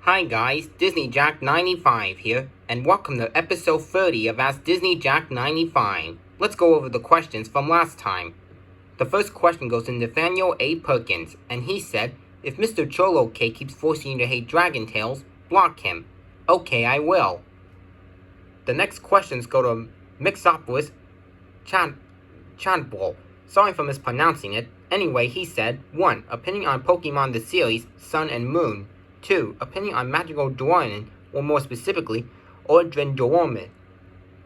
Hi guys, Disney Jack 95 here, and welcome to episode 30 of Ask Disney Jack 95. Let's go over the questions from last time. The first question goes to Nathaniel A. Perkins, and he said, if Mr. Cholo K keeps forcing you to hate Dragon Tales, block him. Okay, I will. The next questions go to Mixopolis Chadbol. Sorry for mispronouncing it. Anyway, he said, 1. Opinion on Pokemon the series, Sun and Moon. 2. Opinion on Magical Dornan, or more specifically, Ordrin Dorman.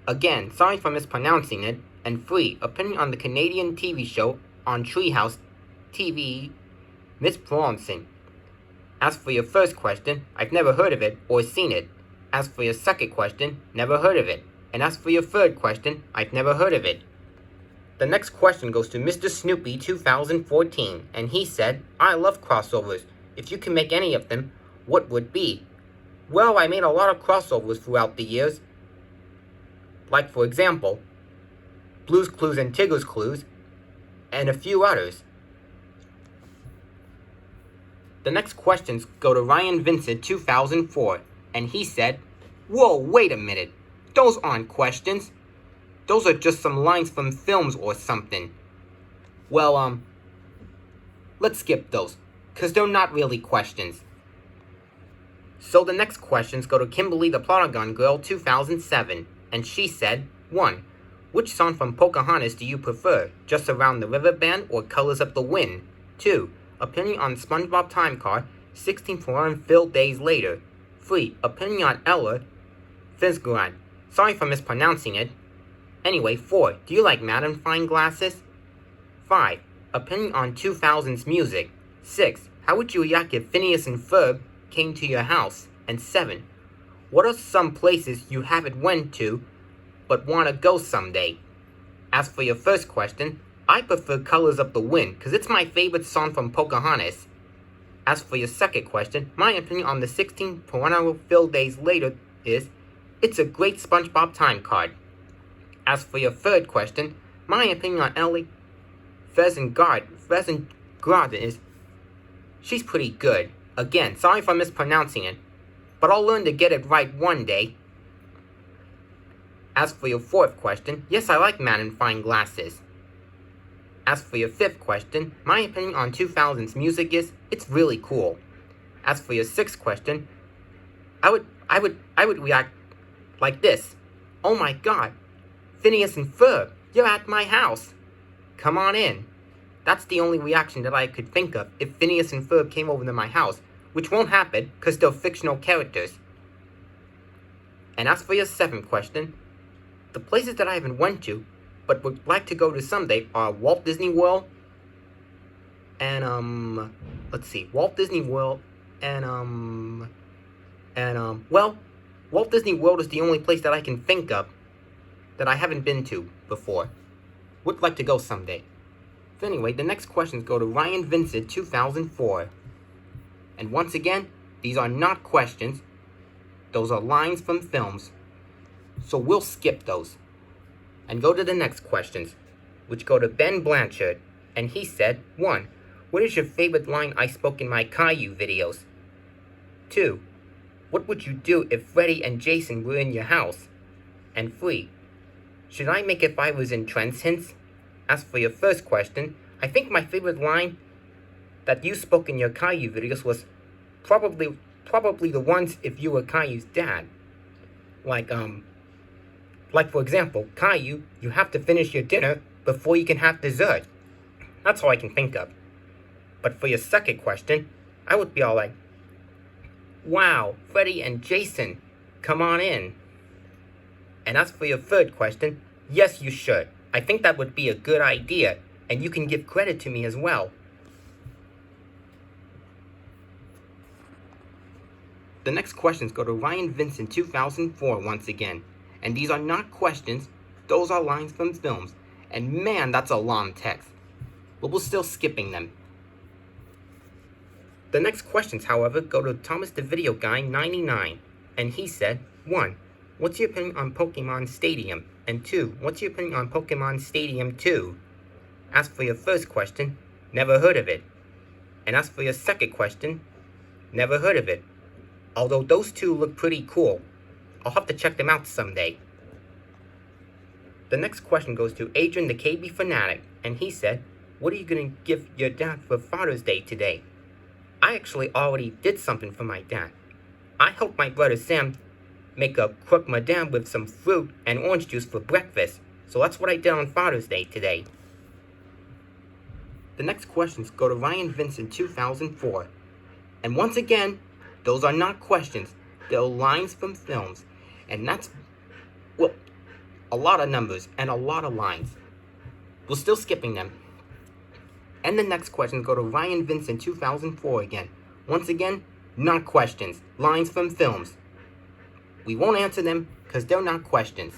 Again, sorry for mispronouncing it. And 3. Opinion on the Canadian TV show on Treehouse TV, mispronouncing. As for your first question, I've never heard of it or seen it. As for your second question, never heard of it. And as for your third question, I've never heard of it. The next question goes to Mr. Snoopy 2014, and he said, I love crossovers. If you can make any of them, what would be? Well, I made a lot of crossovers throughout the years. Like, for example, Blue's Clues and Tigger's Clues, and a few others. The next questions go to Ryan Vincent 2004, and he said, whoa, wait a minute. Those aren't questions. Those are just some lines from films or something. Well, let's skip those, because they're not really questions. So the next questions go to Kimberly the Plotagon Girl 2007, and she said, 1. Which song from Pocahontas do you prefer, Just Around the River Band or Colors of the Wind? 2. Opinion on SpongeBob Time Card, 16 filled days later. 3. Opinion on Ella Fitzgerald. Sorry for mispronouncing it. Anyway, 4. Do you like magnifying glasses? 5. Opinion on 2000s music. 6. How would you react if Phineas and Ferb came to your house? And 7. What are some places you haven't went to but want to go someday? As for your first question, I prefer Colors of the Wind because it's my favorite song from Pocahontas. As for your second question, my opinion on the 16 filled days later is, it's a great SpongeBob time card. As for your third question, my opinion on Ellie Fezengard is, she's pretty good. Again, sorry for mispronouncing it, but I'll learn to get it right one day. As for your fourth question, yes, I like magnifying glasses. As for your fifth question, my opinion on 2000s music is, it's really cool. As for your sixth question, I would react like this. Oh my god, Phineas and Ferb, you're at my house. Come on in. That's the only reaction that I could think of if Phineas and Ferb came over to my house, which won't happen because they're fictional characters. And as for your seventh question, the places that I haven't went to but would like to go to someday are Walt Disney World and Walt Disney World and well, Walt Disney World is the only place that I can think of that I haven't been to before. Would like to go someday. So anyway, the next questions go to Ryan Vincent 2004. And once again, these are not questions. Those are lines from films. So we'll skip those. And go to the next questions, which go to Ben Blanchard. And he said, 1. What is your favorite line I spoke in my Caillou videos? 2. What would you do if Freddy and Jason were in your house? And 3. Should I make if I was in Trent's Hints? As for your first question, I think my favorite line that you spoke in your Caillou videos was probably the ones if you were Caillou's dad. Like for example, Caillou, you have to finish your dinner before you can have dessert. That's all I can think of. But for your second question, I would be all like, wow, Freddy and Jason, come on in. And as for your third question, yes, you should. I think that would be a good idea, and you can give credit to me as well. The next questions go to Ryan Vincent 2004 once again. And these are not questions, those are lines from films. And man, that's a long text. But we're still skipping them. The next questions, however, go to Thomas the Video Guy 99. And he said, 1. What's your opinion on Pokemon Stadium? And 2. What's your opinion on Pokemon Stadium 2? As for your first question, never heard of it. And as for your second question, never heard of it. Although those two look pretty cool. I'll have to check them out someday. The next question goes to Adrian the KB Fanatic, and he said, what are you going to give your dad for Father's Day today? I actually already did something for my dad. I helped my brother Sam make a croque madame with some fruit and orange juice for breakfast, so that's what I did on Father's Day today. The next questions go to Ryan Vincent 2004. And once again, those are not questions, they're lines from films. And that's, well, a lot of numbers and a lot of lines. We're still skipping them. And the next questions go to Ryan Vincent 2004 again. Once again, not questions, lines from films. We won't answer them because they're not questions,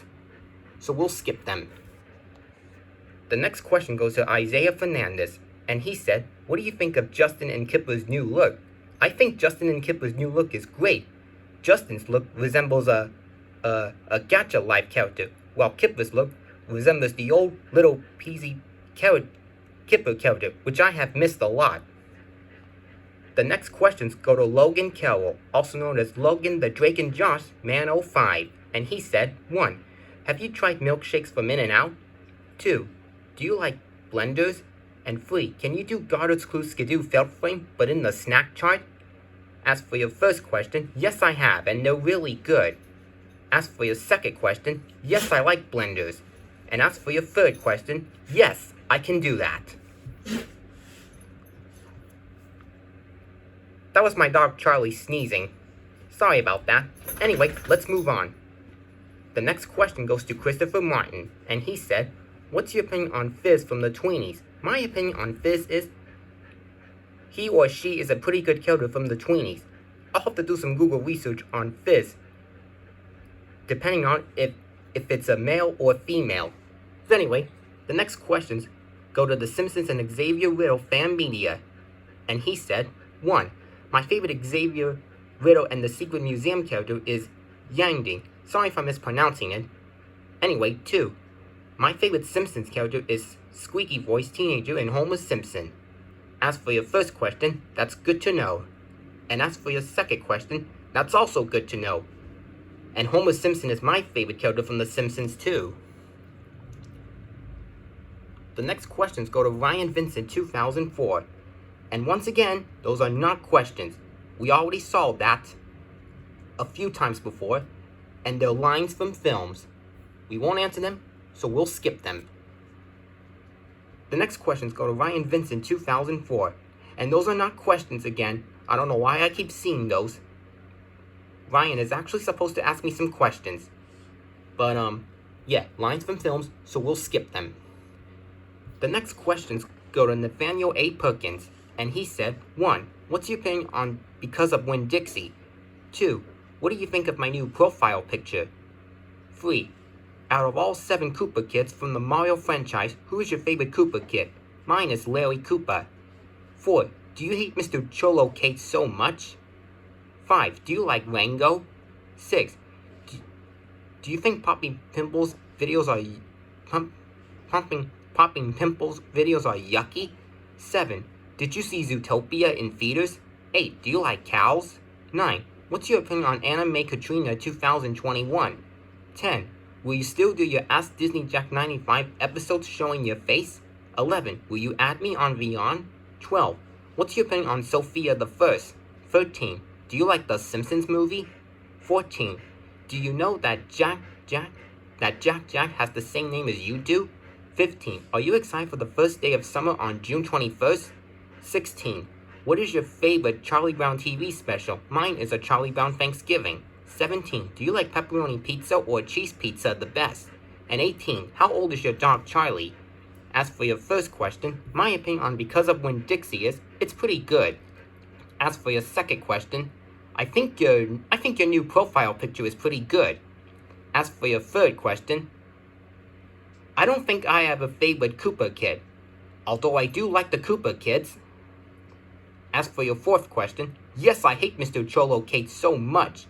so we'll skip them. The next question goes to Isaiah Fernandez, and he said, what do you think of Justin and Kipper's new look? I think Justin and Kipper's new look is great. Justin's look resembles a Gacha Life character, while Kipper's look resembles the old little peasy Kipper character, which I have missed a lot. The next questions go to Logan Carroll, also known as Logan the Drake and Josh Man 05, and he said, 1. Have you tried milkshakes from In-N-Out? 2. Do you like blenders? And 3. Can you do Goddard's Clue Skidoo Felt Frame, but in the snack chart? As for your first question, yes I have, and they're really good. As for your second question, yes I like blenders. And as for your third question, yes, I can do that. That was my dog Charlie sneezing. Sorry about that. Anyway, let's move on. The next question goes to Christopher Martin, and he said, what's your opinion on Fizz from the Tweenies? My opinion on Fizz is he or she is a pretty good character from the Tweenies. I'll have to do some Google research on Fizz, depending on if it's a male or female. So anyway, the next questions go to The Simpsons and Xavier Riddle fan media, and he said, 1. My favorite Xavier Riddle and the Secret Museum character is Yangding. Sorry if I'm mispronouncing it. Anyway, 2. My favorite Simpsons character is squeaky voice teenager in Homer Simpson. As for your first question, that's good to know. And as for your second question, that's also good to know. And Homer Simpson is my favorite character from The Simpsons too. The next questions go to Ryan Vincent 2004. And once again, those are not questions. We already saw that a few times before, and they're lines from films. We won't answer them, so we'll skip them. The next questions go to Ryan Vincent 2004, and those are not questions again. I don't know why I keep seeing those. Ryan is actually supposed to ask me some questions. But, yeah, lines from films, so we'll skip them. The next questions go to Nathaniel A. Perkins, and he said, 1. What's your opinion on Because of Winn-Dixie? 2. What do you think of my new profile picture? 3. Out of all 7 Koopa kids from the Mario franchise, who is your favorite Koopa kid? Mine is Larry Koopa. 4. Do you hate Mr. Cholo Cake so much? 5. Do you like Rango? 6. Do you think Popping Pimples videos are Popping Pimples videos are yucky? 7. Did you see Zootopia in theaters? 8. Do you like cows? 9. What's your opinion on Anna May Katrina 2021? 10. Will you still do your Ask Disney Jack 95 episodes showing your face? 11. Will you add me on Vyond? 12. What's your opinion on Sophia the First? 13. Do you like the Simpsons movie? 14. Do you know that Jack has the same name as you do? 15. Are you excited for the first day of summer on June 21st? 16. What is your favorite Charlie Brown TV special? Mine is a Charlie Brown Thanksgiving. 17. Do you like pepperoni pizza or cheese pizza the best? And 18. How old is your dog Charlie? As for your first question, my opinion on Because of Winn-Dixie is, it's pretty good. As for your second question, I think your new profile picture is pretty good. As for your third question, I don't think I have a favorite Koopa kid, although I do like the Koopa kids. As for your fourth question, yes, I hate Mr. Cholo Cake so much.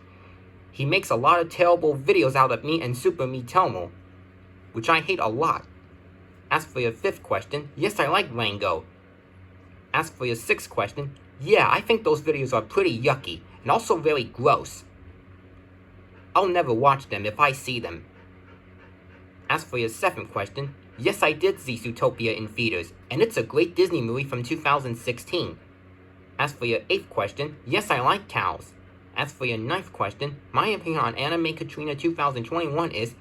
He makes a lot of terrible videos out of me and Super Miitomo, which I hate a lot. As for your fifth question, yes, I like Rango. As for your sixth question, yeah, I think those videos are pretty yucky, and also very gross. I'll never watch them if I see them. As for your 7th question, yes, I did see Zootopia in theaters, and it's a great Disney movie from 2016. As for your 8th question, yes, I like cows. As for your 9th question, my opinion on Anime Katrina 2021 is,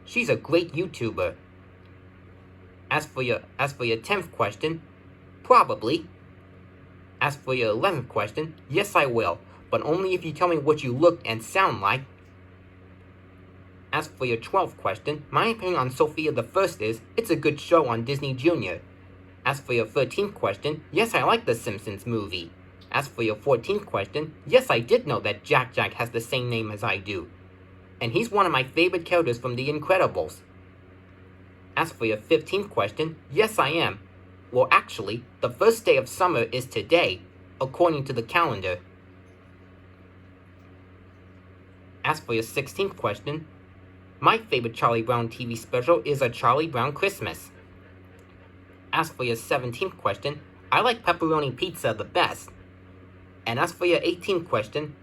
she's a great YouTuber. As for your 10th question, probably. As for your 11th question, yes, I will, but only if you tell me what you look and sound like. As for your 12th question, my opinion on Sofia the First is, it's a good show on Disney Junior. As for your 13th question, yes, I like the Simpsons movie. As for your 14th question, yes, I did know that Jack Jack has the same name as I do. And he's one of my favorite characters from The Incredibles. As for your 15th question, yes, I am. Well, actually, the first day of summer is today, according to the calendar. As for your 16th question, my favorite Charlie Brown TV special is A Charlie Brown Christmas. As for your 17th question, I like pepperoni pizza the best. And as for your 18th question,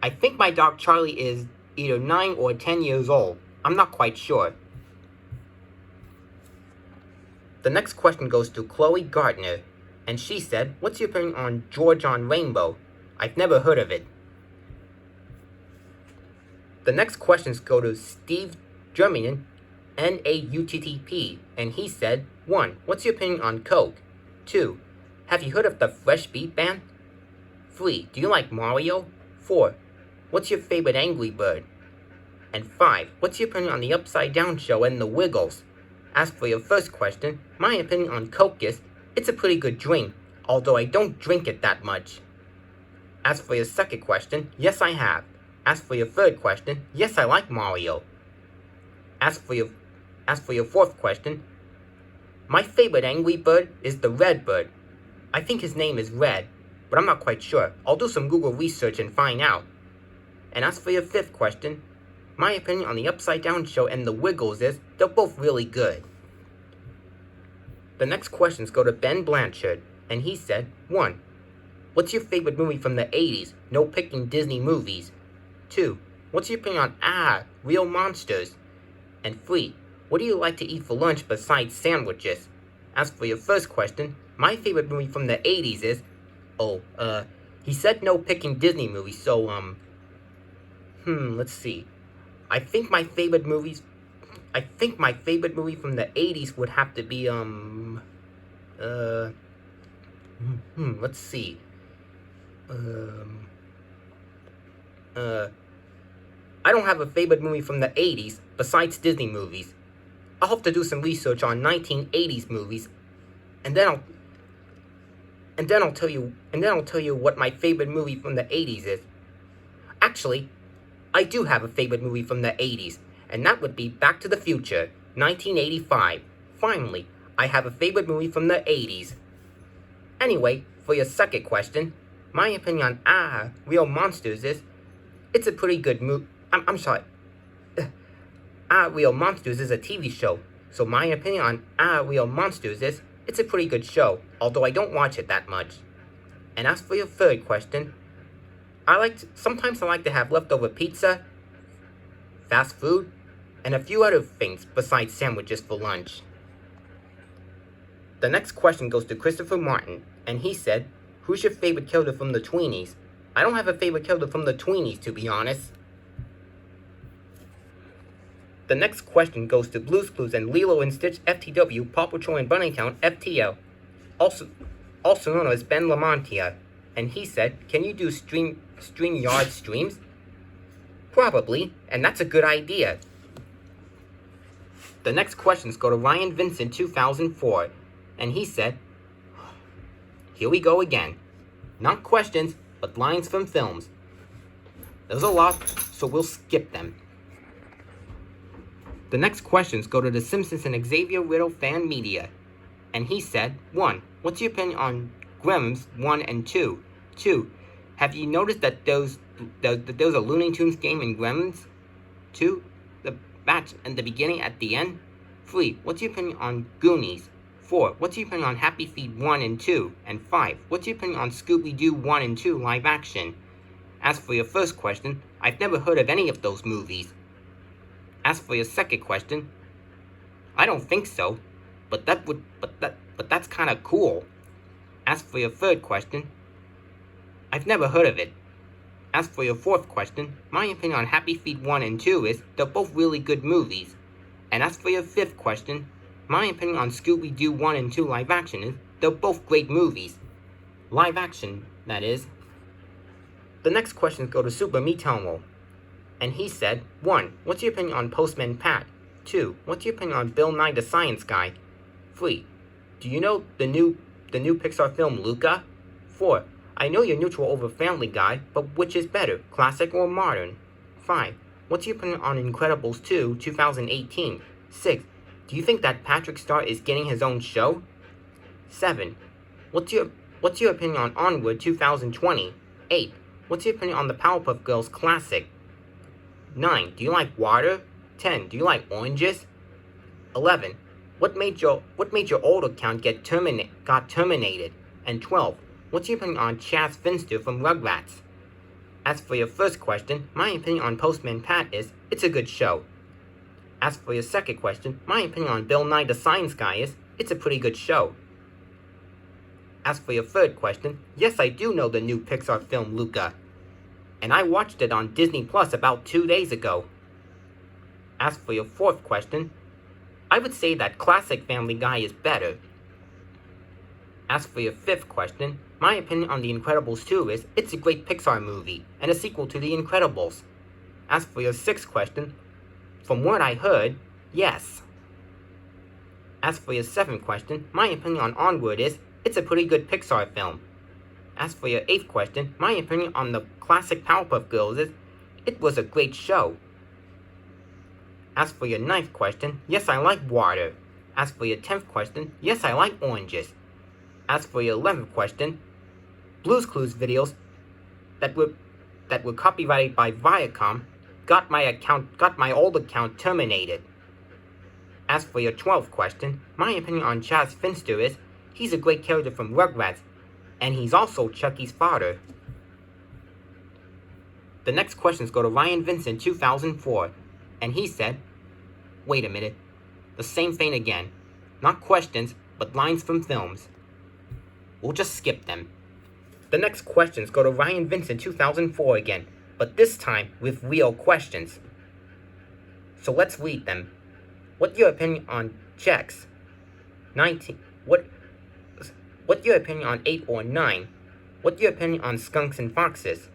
I think my dog Charlie is either 9 or 10 years old. I'm not quite sure. The next question goes to Chloe Gardner, and she said, what's your opinion on George on Rainbow? I've never heard of it. The next questions go to Steve Germanin, Nauttp, and he said, 1. What's your opinion on Coke? 2. Have you heard of the Fresh Beat Band? 3. Do you like Mario? 4. What's your favorite Angry Bird? And 5. What's your opinion on the Upside Down Show and the Wiggles? As for your first question, my opinion on Coke is, it's a pretty good drink, although I don't drink it that much. As for your second question, yes, I have. As for your third question, yes, I like Mario. As for your fourth question, my favorite Angry Bird is the Red Bird. I think his name is Red, but I'm not quite sure. I'll do some Google research and find out. And as for your fifth question, my opinion on the Upside Down Show and the Wiggles is, they're both really good. The next questions go to Ben Blanchard, and he said, 1. What's your favorite movie from the 80s? No picking Disney movies. 2. What's your opinion on Real Monsters? And 3. What do you like to eat for lunch besides sandwiches? As for your first question, my favorite movie from the 80s is, he said no picking Disney movies, so, let's see. I think my favorite movie from the 80s would have to be, let's see. I don't have a favorite movie from the 80s besides Disney movies. I'll have to do some research on 1980s movies, and then I'll tell you what my favorite movie from the 80s is. Actually, I do have a favorite movie from the 80s, and that would be Back to the Future, 1985. Finally, I have a favorite movie from the 80s. Anyway, for your second question, my opinion on Real Monsters is, it's a pretty good movie. I'm sorry. Real Monsters is a TV show, so my opinion on Real Monsters is, it's a pretty good show, although I don't watch it that much. And as for your third question, sometimes I like to have leftover pizza, fast food, and a few other things besides sandwiches for lunch. The next question goes to Christopher Martin, and he said, who's your favorite character from the Tweenies? I don't have a favorite character from the Tweenies, to be honest. The next question goes to Blue's Clues and Lilo and Stitch FTW, Paw Patrol and Bunnytown FTL, also known as Ben Lamontia, and he said, can you do StreamYard streams? Probably, and that's a good idea. The next questions go to Ryan Vincent 2004, and he said, here we go again. Not questions, but lines from films. There's a lot, so we'll skip them. The next questions go to The Simpsons and Xavier Riddle Fan Media, and he said, 1. What's your opinion on Gremlins 1 and 2? 2. Have you noticed that there's a Looney Tunes game in Gremlins? 2. The match and the beginning at the end? 3. What's your opinion on Goonies? 4. What's your opinion on Happy Feet 1 and 2? And 5. What's your opinion on Scooby-Doo 1 and 2 live action? As for your first question, I've never heard of any of those movies. As for your second question, I don't think so, but that's kind of cool. As for your third question, I've never heard of it. As for your fourth question, my opinion on Happy Feet 1 and 2 is they're both really good movies. And as for your fifth question, my opinion on Scooby-Doo 1 and 2 live action is they're both great movies. Live action, that is. The next questions go to Super Mitomo. And he said, 1. What's your opinion on Postman Pat? 2. What's your opinion on Bill Nye the Science Guy? 3. Do you know the new Pixar film Luca? 4. I know you're neutral over Family Guy, but which is better, classic or modern? 5. What's your opinion on Incredibles 2, 2018? 6. Do you think that Patrick Star is getting his own show? 7. What's your opinion on Onward 2020? 8. What's your opinion on the Powerpuff Girls classic? 9. Do you like water? 10. Do you like oranges? 11. What made your old account got terminated? And 12. What's your opinion on Chaz Finster from Rugrats? As for your first question, my opinion on Postman Pat is, it's a good show. As for your second question, my opinion on Bill Nye the Science Guy is, it's a pretty good show. As for your third question, yes, I do know the new Pixar film Luca. And I watched it on Disney Plus about 2 days ago. As for your fourth question, I would say that classic Family Guy is better. As for your fifth question, my opinion on The Incredibles 2 is, it's a great Pixar movie, and a sequel to The Incredibles. As for your sixth question, from what I heard, yes. As for your seventh question, my opinion on Onward is, it's a pretty good Pixar film. As for your eighth question, my opinion on the classic Powerpuff Girls is, it was a great show. As for your ninth question, yes, I like water. As for your 10th question, yes, I like oranges. As for your 11th question, Blue's Clues videos that were copyrighted by Viacom got my old account terminated. As for your 12th question, my opinion on Chaz Finster is, he's a great character from Rugrats, and he's also Chucky's father. The next questions go to Ryan Vincent 2004, and he said, wait a minute, the same thing again. Not questions, but lines from films. We'll just skip them. The next questions go to Ryan Vincent 2004 again, but this time with real questions. So let's read them. What's your opinion on checks? 19. What's your opinion on 8 or 9? What's your opinion on skunks and foxes?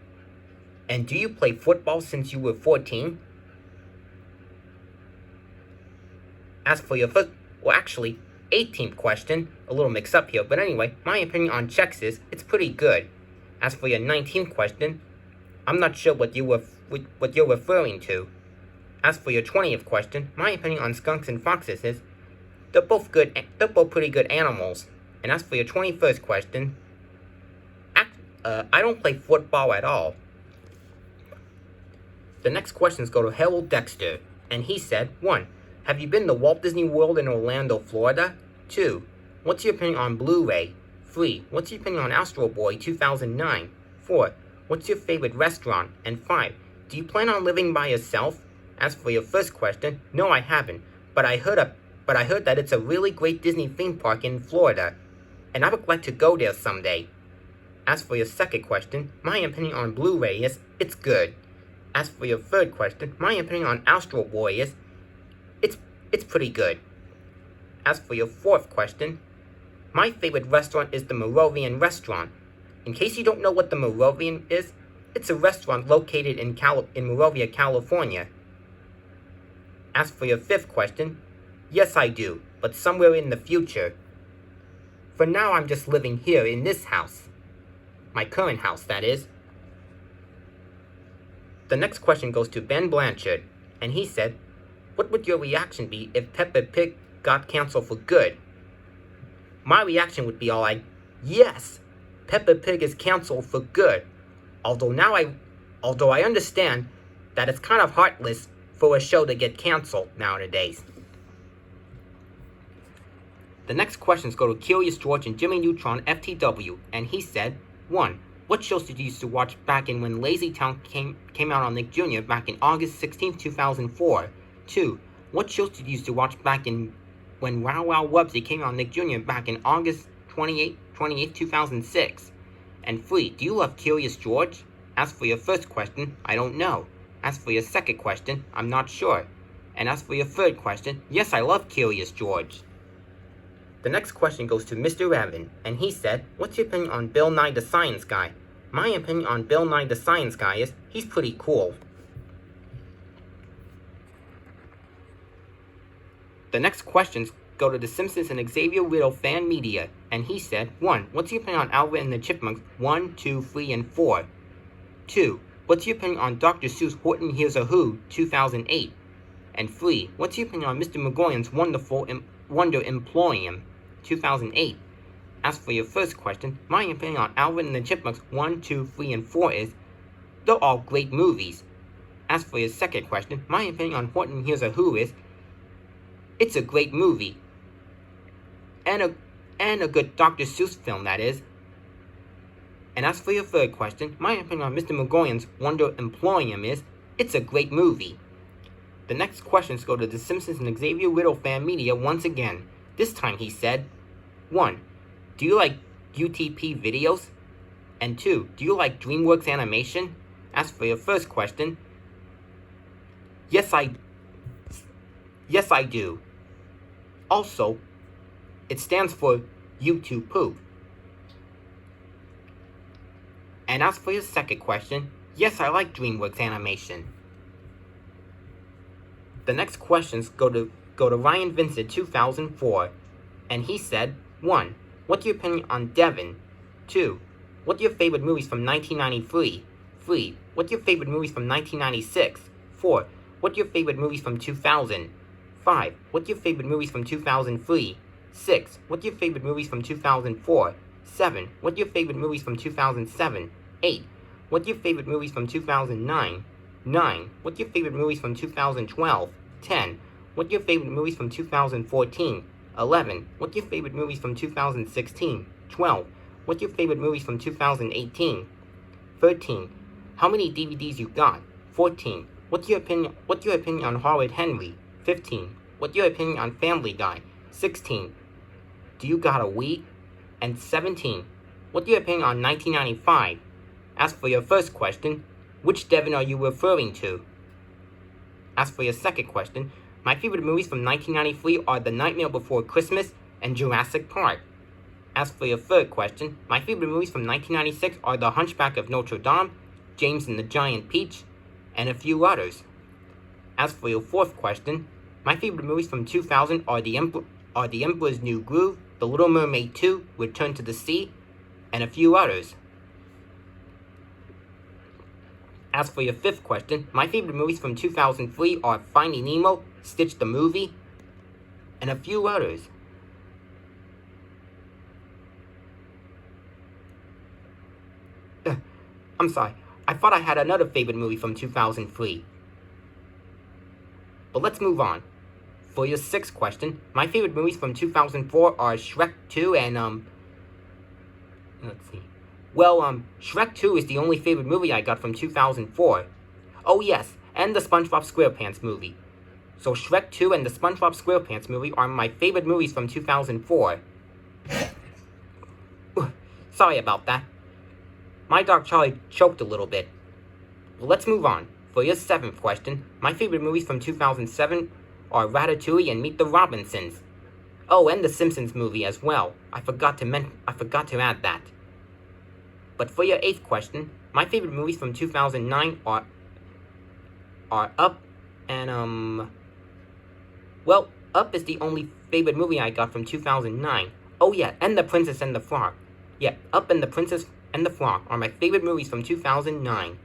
And do you play football since you were 14? As for your first, 18th question, a little mix up here, but anyway, my opinion on checks is, it's pretty good. As for your 19th question, I'm not sure what you're referring to. As for your 20th question, my opinion on skunks and foxes is, they're both pretty good animals. And as for your 21st question, I don't play football at all. The next questions go to Harold Dexter, and he said, 1. Have you been to Walt Disney World in Orlando, Florida? 2. What's your opinion on Blu-ray? 3. What's your opinion on Astro Boy 2009? 4. What's your favorite restaurant? And 5. Do you plan on living by yourself? As for your first question, no, I haven't. But I heard that it's a really great Disney theme park in Florida, and I would like to go there someday. As for your second question, my opinion on Blu-ray is, it's good. As for your third question, my opinion on Astro Boy is, it's pretty good. As for your fourth question, my favorite restaurant is the Moravian Restaurant. In case you don't know what the Moravian is, it's a restaurant located in Moravia, California. As for your fifth question, yes, I do, but somewhere in the future. For now, I'm just living here in this house. My current house, that is. The next question goes to Ben Blanchard, and he said, what would your reaction be if Peppa Pig got canceled for good? My reaction would be all like, yes, Peppa Pig is canceled for good. Although I understand that it's kind of heartless for a show to get canceled nowadays. The next questions go to Curious George and Jimmy Neutron FTW, and he said, 1. What shows did you used to watch back in when Lazy Town came out on Nick Jr. back in August 16, 2004? 2. What shows did you used to watch back in when Wow Wow Wubbzy came out on Nick Jr. back in August 28, 2006? And 3. Do you love Curious George? As for your first question, I don't know. As for your second question, I'm not sure. And as for your third question, yes, I love Curious George. The next question goes to Mr. Evan, and he said, what's your opinion on Bill Nye the Science Guy? My opinion on Bill Nye the Science Guy is, he's pretty cool. The next questions go to The Simpsons and Xavier Riddle Fan Media, and he said, 1. What's your opinion on Alvin and the Chipmunks 1, 2, 3, and 4? 2. What's your opinion on Dr. Seuss Horton Hears a Who 2008? And 3. What's your opinion on Mr. McGoyan's Wonder Emporium 2008? As for your first question, my opinion on Alvin and the Chipmunks 1, 2, 3, and 4 is, they're all great movies. As for your second question, my opinion on Horton Hears a Who is, it's a great movie. And a good Dr. Seuss film, that is. And as for your third question, my opinion on Mr. McGoyan's Wonder Emporium is, it's a great movie. The next questions go to The Simpsons and Xavier Riddle Fan Media once again. This time he said, 1. Do you like UTP videos? And 2. Do you like DreamWorks animation? As for your first question, yes I do. Also, it stands for YouTube Poop. And as for your second question, yes, I like DreamWorks animation. The next questions go to Ryan Vincent 2004, and he said, 1. What's your opinion on Devon? 2. What's your favorite movies from 1993? 3. What's your favorite movies from 1996? 4. What's your favorite movies from 2000? 5. What's your favorite movies from 2003? 6. What's your favorite movies from 2004? 7. What's your favorite movies from 2007? 8. What's your favorite movies from 2009? 9. What's your favorite movies from 2012? 10. What's your favorite movies from 2014? 11. What's your favorite movies from 2016? 12. What's your favorite movies from 2018? 13. How many DVDs you got? 14. What's your opinion on Howard Henry? 15. What's your opinion on Family Guy? 16. Do you got a Wii? And 17. What's your opinion on 1995? As for your first question, which Devon are you referring to? As for your second question, my favorite movies from 1993 are The Nightmare Before Christmas and Jurassic Park. As for your third question, my favorite movies from 1996 are The Hunchback of Notre Dame, James and the Giant Peach, and a few others. As for your fourth question, my favorite movies from 2000 are The Emperor's New Groove, The Little Mermaid 2, Return to the Sea, and a few others. As for your fifth question, my favorite movies from 2003 are Finding Nemo, Stitch the Movie, and a few others. I'm sorry, I thought I had another favorite movie from 2003. But let's move on. For your sixth question, my favorite movies from 2004 are Shrek 2 and, let's see. Well, Shrek 2 is the only favorite movie I got from 2004. Oh yes, and the SpongeBob SquarePants movie. So Shrek 2 and the SpongeBob SquarePants movie are my favorite movies from 2004. Sorry about that. My dog Charlie choked a little bit. Well, let's move on. For your seventh question, my favorite movies from 2007 are Ratatouille and Meet the Robinsons. Oh, and the Simpsons movie as well. I forgot to add that. But for your eighth question, my favorite movies from 2009 are Up and, well, Up is the only favorite movie I got from 2009. Oh yeah, and The Princess and the Frog. Yeah, Up and The Princess and the Frog are my favorite movies from 2009.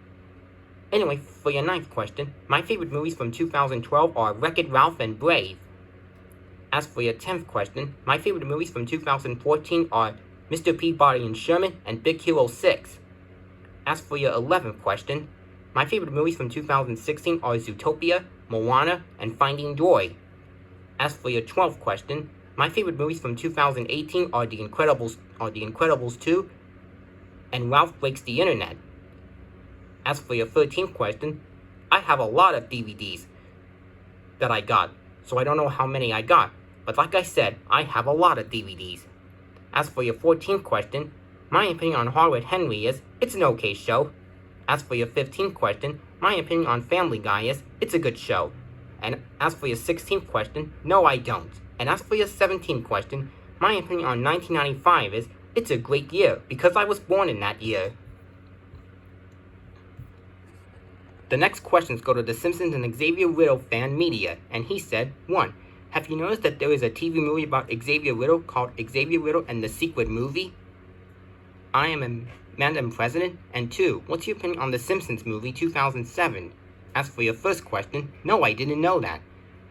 Anyway, for your ninth question, my favorite movies from 2012 are Wreck-It Ralph and Brave. As for your 10th question, my favorite movies from 2014 are Mr. Peabody and Sherman and Big Hero 6. As for your 11th question, my favorite movies from 2016 are Zootopia, Moana, and Finding Dory. As for your 12th question, my favorite movies from 2018 are The Incredibles 2, and Ralph Breaks the Internet. As for your 13th question, I have a lot of DVDs that I got, so I don't know how many I got, but like I said, I have a lot of DVDs. As for your 14th question, my opinion on Hardwood Henry is, it's an okay show. As for your 15th question, my opinion on Family Guy is, it's a good show. And as for your 16th question, no I don't. And as for your 17th question, my opinion on 1995 is, it's a great year, because I was born in that year. The next questions go to The Simpsons and Xavier Riddle fan media, and he said, 1. Have you noticed that there is a TV movie about Xavier Riddle called Xavier Riddle and the Secret Movie? I am Madam President. And 2. What's your opinion on The Simpsons movie 2007? As for your first question, no, I didn't know that.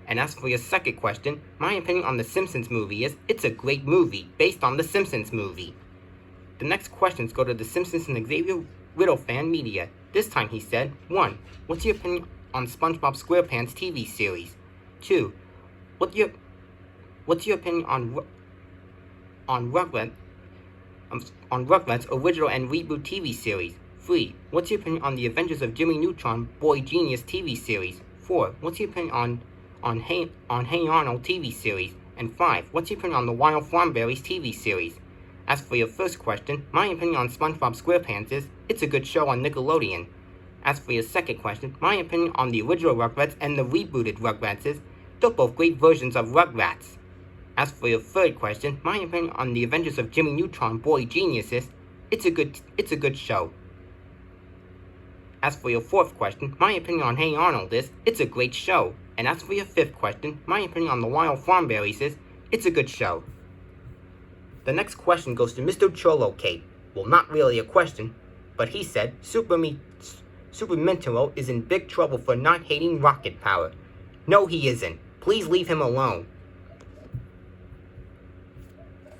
And as for your second question, my opinion on The Simpsons movie is, it's a great movie, based on The Simpsons movie. The next questions go to The Simpsons and Xavier Riddle fan media. This time he said, 1. What's your opinion on SpongeBob SquarePants TV series? 2. What's your opinion on Rugrats original and reboot TV series? 3. What's your opinion on the Adventures of Jimmy Neutron Boy Genius TV series? 4. What's your opinion on Hey Arnold TV series? And 5. What's your opinion on the Wild Thornberrys TV series? As for your first question, my opinion on SpongeBob SquarePants is, it's a good show on Nickelodeon. As for your second question, my opinion on the original Rugrats and the rebooted Rugrats is, they're both great versions of Rugrats. As for your third question, my opinion on the Adventures of Jimmy Neutron Boy Genius is, it's a good show. As for your fourth question, my opinion on Hey Arnold is, it's a great show. And as for your fifth question, my opinion on the Wild Thornberrys is, it's a good show. The next question goes to Mr. Cholo Cape. Well, not really a question, but he said, Super Mintaro is in big trouble for not hating rocket power. No, he isn't. Please leave him alone.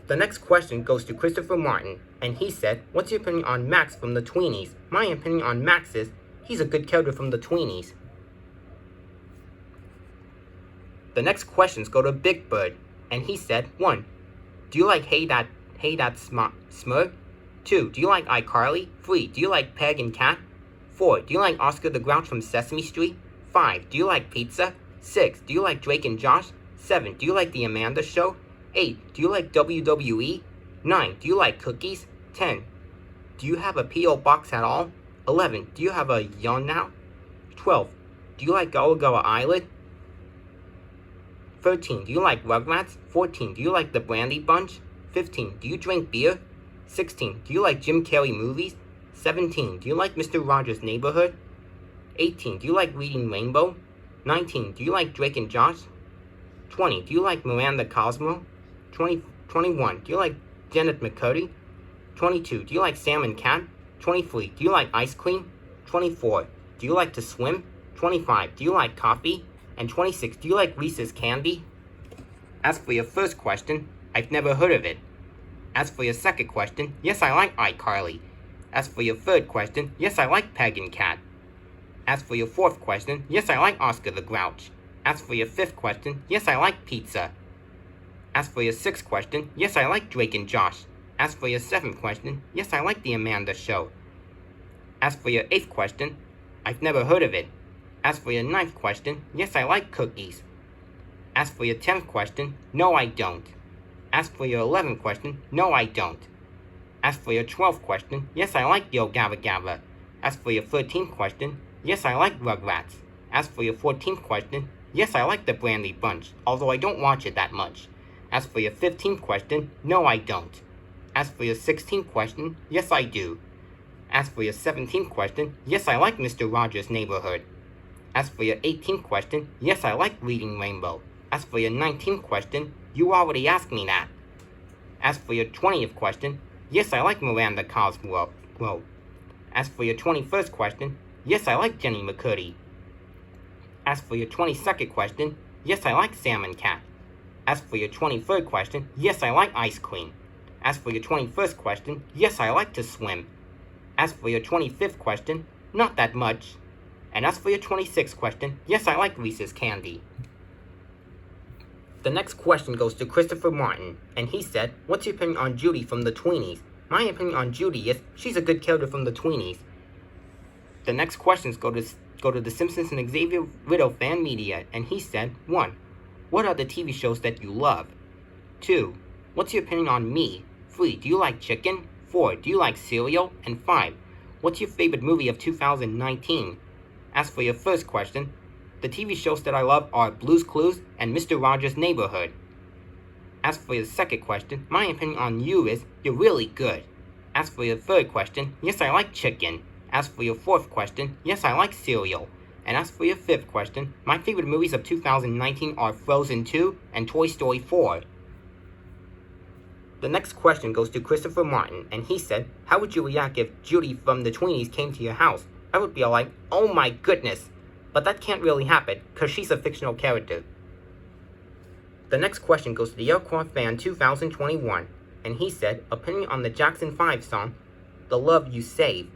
The next question goes to Christopher Martin, and he said, what's your opinion on Max from the Tweenies? My opinion on Max is, he's a good character from the Tweenies. The next questions go to Big Bird, and he said, 1. Do you like Hey That Smurf? 2. Do you like iCarly? 3. Do you like Peg and Cat? 4. Do you like Oscar the Grouch from Sesame Street? 5. Do you like pizza? 6. Do you like Drake and Josh? 7. Do you like The Amanda Show? 8. Do you like WWE? 9. Do you like cookies? 10. Do you have a P.O. box at all? 11. Do you have a yawn now? 12. Do you like Gullah Gullah Island? 13. Do you like Rugrats? 14. Do you like the Brandy Bunch? 15. Do you drink beer? 16. Do you like Jim Carrey movies? 17. Do you like Mr. Rogers' Neighborhood? 18. Do you like Reading Rainbow? 19. Do you like Drake and Josh? 20. Do you like Miranda Cosmo? 21. Do you like Janet McCurdy? 22. Do you like Sam and Cat? 23. Do you like ice cream? 24. Do you like to swim? 25. Do you like coffee? And 26. Do you like Reese's Candy? As for your first question, I've never heard of it. As for your second question, yes, I like iCarly. As for your third question, yes, I like Peg and Cat. As for your fourth question, yes, I like Oscar the Grouch. As for your fifth question, yes, I like pizza. As for your sixth question, yes, I like Drake and Josh. As for your seventh question, yes, I like The Amanda Show. As for your eighth question, I've never heard of it. As for your ninth question, yes, I like cookies. As for your 10th question, no, I don't. As for your 11th question, no, I don't. As for your 12th question, yes, I like Yo Gabba Gabba. As for your 13th question, yes, I like Rugrats. As for your 14th question, yes, I like the Brandy Bunch, although I don't watch it that much. As for your 15th question, no, I don't. As for your 16th question, yes, I do. As for your 17th question, yes, I like Mr. Rogers' Neighborhood. As for your 18th question, yes, I like Reading Rainbow. As for your 19th question, you already asked me that. As for your 20th question, yes, I like Miranda Cosgrove. As for your 21st question, yes, I like Jenny McCurdy. As for your 22nd question, yes, I like Sam and Cat. As for your 23rd question, yes, I like ice cream. As for your 21st question, yes, I like to swim. As for your 25th question, not that much. And as for your 26th question, yes, I like Reese's Candy. The next question goes to Christopher Martin, and he said, what's your opinion on Judy from the Tweenies? My opinion on Judy is she's a good character from the Tweenies. The next questions go to the Simpsons and Xavier Riddle fan media, and he said, 1. What are the TV shows that you love? 2. What's your opinion on me? 3. Do you like chicken? 4. Do you like cereal? And 5. What's your favorite movie of 2019? As for your first question, the TV shows that I love are Blue's Clues and Mr. Rogers' Neighborhood. As for your second question, my opinion on you is you're really good. As for your third question, yes, I like chicken. As for your fourth question, yes, I like cereal. And as for your fifth question, my favorite movies of 2019 are Frozen 2 and Toy Story 4. The next question goes to Christopher Martin, and he said, how would you react if Judy from the Tweenies came to your house? I would be like, oh my goodness. But that can't really happen, because she's a fictional character. The next question goes to the Aircraft Fan 2021, and he said, opinion on the Jackson 5 song, The Love You Save.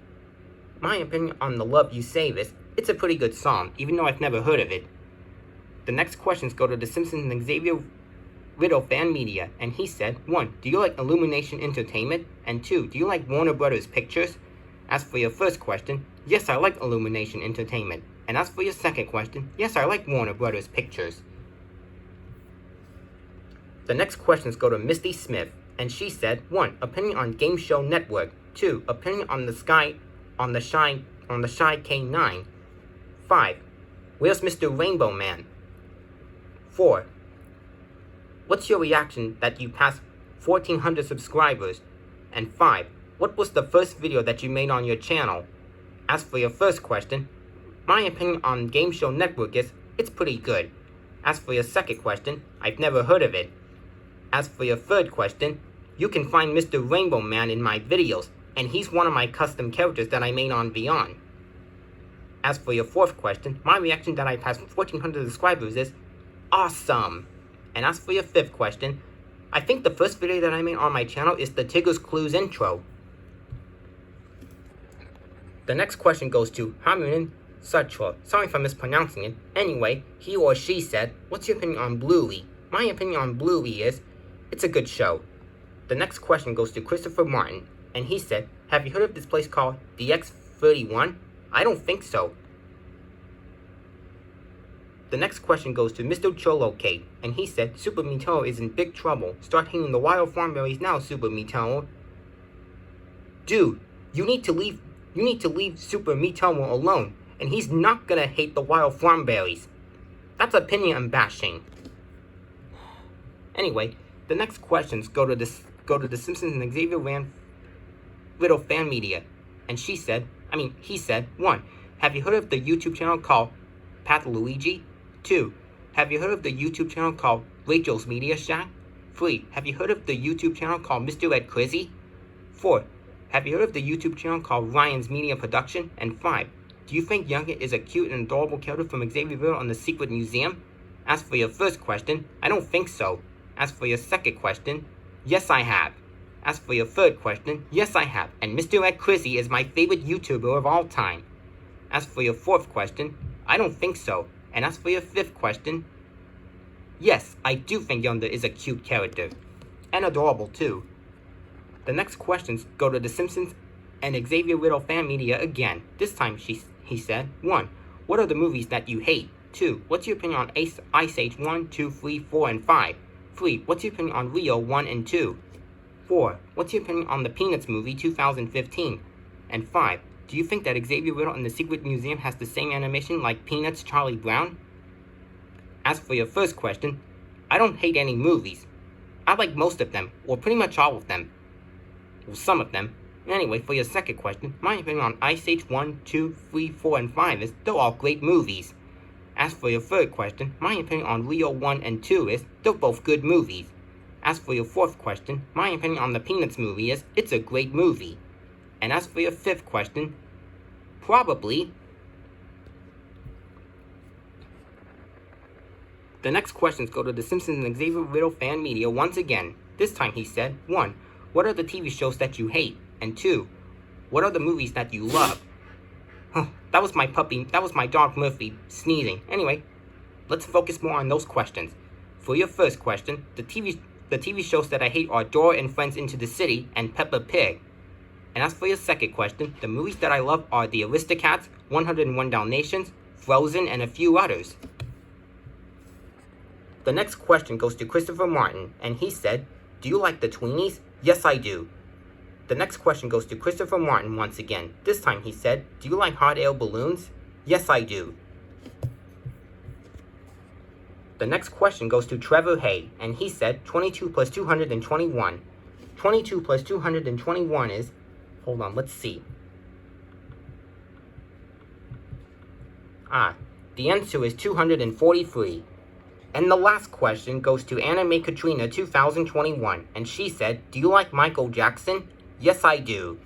My opinion on The Love You Save is, it's a pretty good song, even though I've never heard of it. The next questions go to the Simpsons and Xavier Riddle fan media, and he said, 1. Do you like Illumination Entertainment? And 2. Do you like Warner Brothers Pictures? As for your first question, yes, I like Illumination Entertainment. And as for your second question, yes, I like Warner Brothers Pictures. The next questions go to Misty Smith, and she said, 1. Opinion on Game Show Network. 2. Opinion on the Shy K9. 5. Where's Mr. Rainbow Man? 4. What's your reaction that you passed 1,400 subscribers? And 5. What was the first video that you made on your channel? As for your first question, my opinion on Game Show Network is, it's pretty good. As for your second question, I've never heard of it. As for your third question, you can find Mr. Rainbow Man in my videos, and he's one of my custom characters that I made on Beyond. As for your fourth question, my reaction that I passed 1,400 subscribers is, awesome! And as for your fifth question, I think the first video that I made on my channel is the Tigger's Clues intro. The next question goes to Hamunin Sutra. Sorry if I'm mispronouncing it. Anyway, he or she said, what's your opinion on Bluey? My opinion on Bluey is, it's a good show. The next question goes to Christopher Martin, and he said, have you heard of this place called DX31? I don't think so. The next question goes to Mr. Cholocate, and he said, Super Meteor is in big trouble. Start hitting the wild farmberries now, Super Meteor. Dude, you need to leave Super Meteor alone, and he's not gonna hate the wild farmberries. That's opinion bashing. Anyway, the next questions go to the Simpsons and Xavier Riddle fan media, and he said, 1. Have you heard of the YouTube channel called Pathluigi? 2. Have you heard of the YouTube channel called Rachel's Media Shack? 3. Have you heard of the YouTube channel called Mr. Ed Crizzy? 4. Have you heard of the YouTube channel called Ryan's Media Production? And 5. Do you think Youngit is a cute and adorable character from Xavier Riddle on the Secret Museum? As for your first question, I don't think so. As for your second question, yes I have. As for your third question, yes I have, and Mr. Ed Crizzy is my favorite YouTuber of all time. As for your fourth question, I don't think so. And as for your fifth question, yes, I do think Yonder is a cute character. And adorable too. The next questions go to the Simpsons and Xavier Riddle fan media again. This time he said, 1. What are the movies that you hate? 2. What's your opinion on Ice Age 1, 2, 3, 4, and 5? 3. What's your opinion on Rio 1 and 2? 4. What's your opinion on the Peanuts movie 2015? And 5. Do you think that Xavier Riddle in the Secret Museum has the same animation like Peanuts Charlie Brown? As for your first question, I don't hate any movies. I like most of them, or pretty much all of them. Well, some of them. Anyway, for your second question, my opinion on Ice Age 1, 2, 3, 4, and 5 is they're all great movies. As for your third question, my opinion on Rio 1 and 2 is they're both good movies. As for your fourth question, my opinion on the Peanuts movie is it's a great movie. And as for your fifth question, probably. The next questions go to the Simpsons and Xavier Riddle fan media once again. This time he said, 1. What are the TV shows that you hate? And 2. What are the movies that you love? That was my dog Murphy sneezing. Anyway, let's focus more on those questions. For your first question, the TV shows that I hate are Dora and Friends Into the City and Peppa Pig. And as for your second question, the movies that I love are The Aristocats, 101 Dalmatians, Frozen, and a few others. The next question goes to Christopher Martin, and he said, "Do you like the Tweenies?" "Yes, I do." The next question goes to Christopher Martin once again. This time he said, "Do you like hot air balloons?" "Yes, I do." The next question goes to Trevor Hay, and he said 22 plus 221. 22 plus 221 is, hold on, let's see. The answer is 243. And the last question goes to Anime Katrina 2021, and she said, "Do you like Michael Jackson?" "Yes, I do."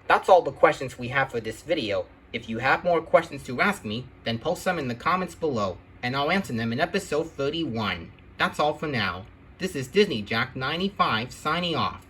That's all the questions we have for this video. If you have more questions to ask me, then post them in the comments below, and I'll answer them in episode 31. That's all for now. This is Disney Jack 95 signing off.